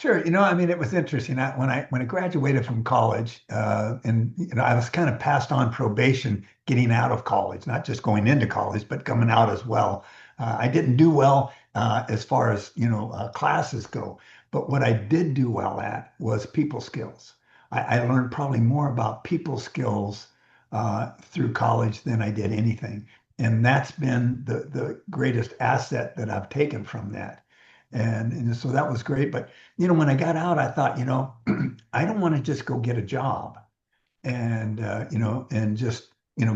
Sure. I mean, it was interesting. When I graduated from college, and I was kind of passed on probation getting out of college, not just going into college, but coming out as well. I didn't do well as far as classes go, but what I did do well at was people skills. I learned probably more about people skills through college than I did anything, and that's been the greatest asset that I've taken from that. And so that was great. But when I got out, I thought, I don't want to just go get a job and just,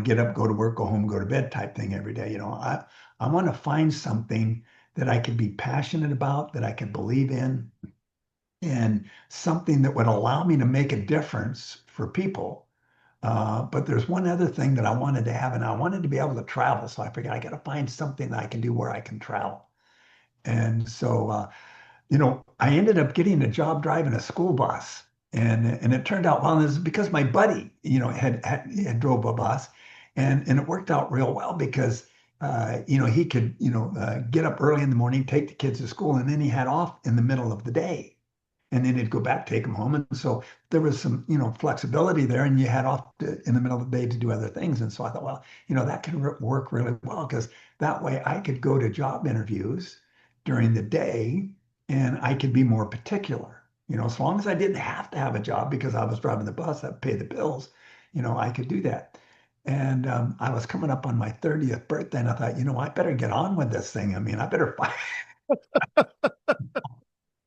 get up, go to work, go home, go to bed type thing every day. I want to find something that I could be passionate about, that I could believe in, and something that would allow me to make a difference for people. But there's one other thing that I wanted to have, and I wanted to be able to travel. So I figured I got to find something that I can do where I can travel. And so, I ended up getting a job driving a school bus. And it turned out, well, this is because my buddy, had drove a bus, and it worked out real well because, he could, get up early in the morning, take the kids to school, and then he had off in the middle of the day. And then he'd go back, take them home. And so there was some, flexibility there, and you had off in the middle of the day to do other things. And so I thought, well, that can work really well because that way I could go to job interviews during the day and I could be more particular. As long as I didn't have to have a job because I was driving the bus, I'd pay the bills, I could do that. And I was coming up on my 30th birthday, and I thought, I better get on with this thing. I mean, I better find,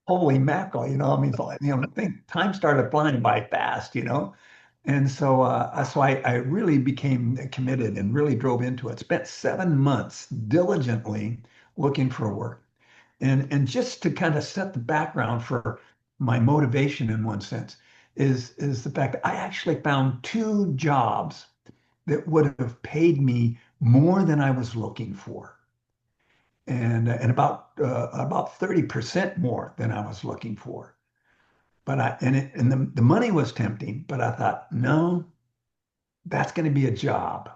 holy mackerel, I mean, so, think time started flying by fast. And so, I really became committed and really drove into it. Spent 7 months diligently looking for work. And just to kind of set the background for my motivation in one sense is the fact that I actually found two jobs that would have paid me more than I was looking for, and about 30% more than I was looking for. But the money was tempting, but I thought, no, that's going to be a job.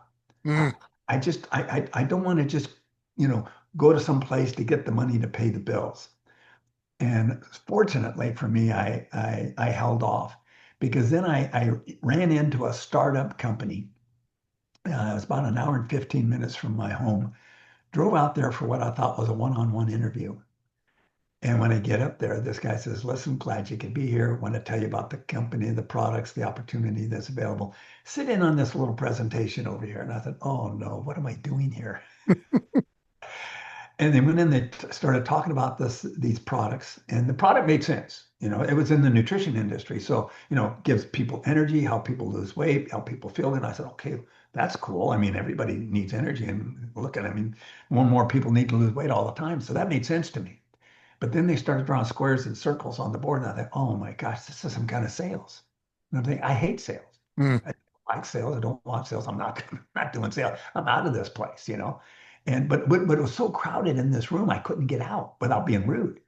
I, Mm, I don't want to just, go to some place to get the money to pay the bills. And fortunately for me, I held off because then I ran into a startup company. It was about an hour and 15 minutes from my home. Drove out there for what I thought was a one-on-one interview. And when I get up there, this guy says, listen, glad you could be here. Want to tell you about the company, the products, the opportunity that's available. Sit in on this little presentation over here. And I thought, oh no, what am I doing here? And they went in, they started talking about these products, and the product made sense. It was in the nutrition industry. So, gives people energy, help people lose weight, help people feel. And I said, okay, that's cool. I mean, everybody needs energy. And look at, I mean, more and more people need to lose weight all the time. So that made sense to me. But then they started drawing squares and circles on the board. And I thought, oh my gosh, this is some kind of sales. And I'm thinking, I hate sales. mm. I don't like sales. I don't want sales. I'm not, not doing sales. I'm out of this place. And but it was so crowded in this room, I couldn't get out without being rude.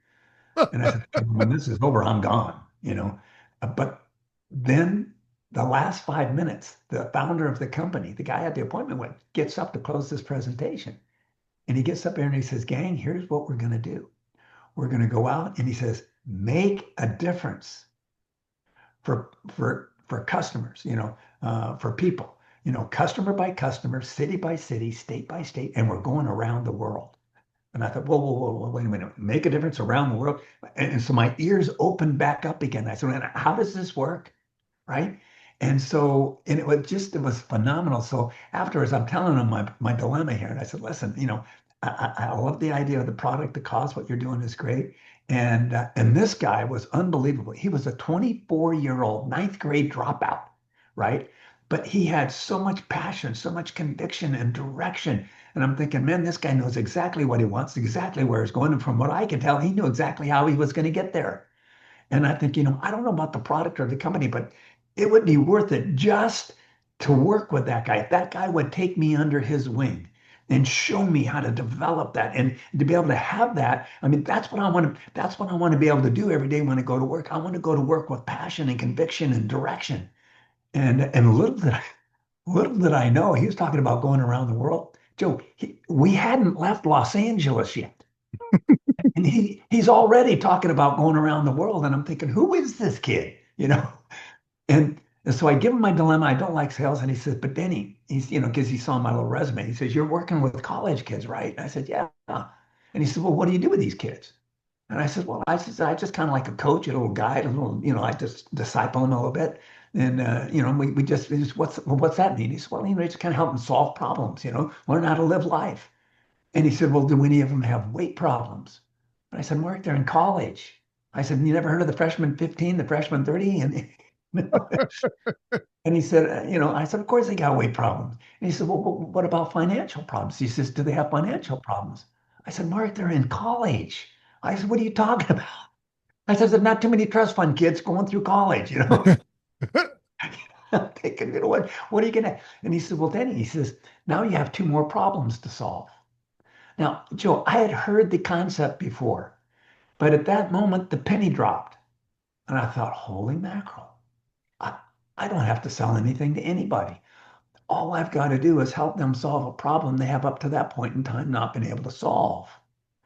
And I said, "Okay, when this is over, I'm gone. But then the last 5 minutes, the founder of the company, the guy I had the appointment with, gets up to close this presentation. And he gets up there and he says, gang, here's what we're going to do. We're going to go out, and he says, make a difference for customers, for people, customer by customer, city by city, state by state, and we're going around the world. And I thought, whoa, whoa, whoa, whoa, wait a minute, make a difference around the world. And so my ears opened back up again. I said, "Man, how does this work?" Right? And so, and it was phenomenal. So afterwards, I'm telling him my dilemma here. And I said, listen, I love the idea of the product, the cause, what you're doing is great. And this guy was unbelievable. He was a 24-year-old ninth grade dropout, right? But he had so much passion, so much conviction and direction. And I'm thinking, man, this guy knows exactly what he wants, exactly where he's going. And from what I can tell, he knew exactly how he was going to get there. And I think, I don't know about the product or the company, but it would be worth it just to work with that guy. If that guy would take me under his wing and show me how to develop that and to be able to have that. I mean, that's what I want to be able to do every day when I go to work. I want to go to work with passion and conviction and direction. And little did I know, he was talking about going around the world. Joe, we hadn't left Los Angeles yet. And he's already talking about going around the world. And I'm thinking, who is this kid? And so I give him my dilemma. I don't like sales. And he says, but Denny, because he saw my little resume. He says, you're working with college kids, right? And I said, yeah. And he said, well, what do you do with these kids? And I said, well, I just kind of like a coach, a little guide, a little, I just disciple them a little bit. And, we just what's that mean? He said, well, just kind of help them solve problems, learn how to live life. And he said, well, do any of them have weight problems? And I said, Mark, they're in college. I said, you never heard of the freshman 15, the freshman 30? And, and he said, I said, of course they got weight problems. And he said, well, what about financial problems? He says, do they have financial problems? I said, Mark, they're in college. I said, what are you talking about? I said, there's not too many trust fund kids going through college. I'm thinking, what are you gonna? And he said, well, Denny, he says, now you have two more problems to solve. Now, Joe, I had heard the concept before, but at that moment, the penny dropped. And I thought, holy mackerel, I, I don't have to sell anything to anybody. All I've got to do is help them solve a problem they have up to that point in time not been able to solve.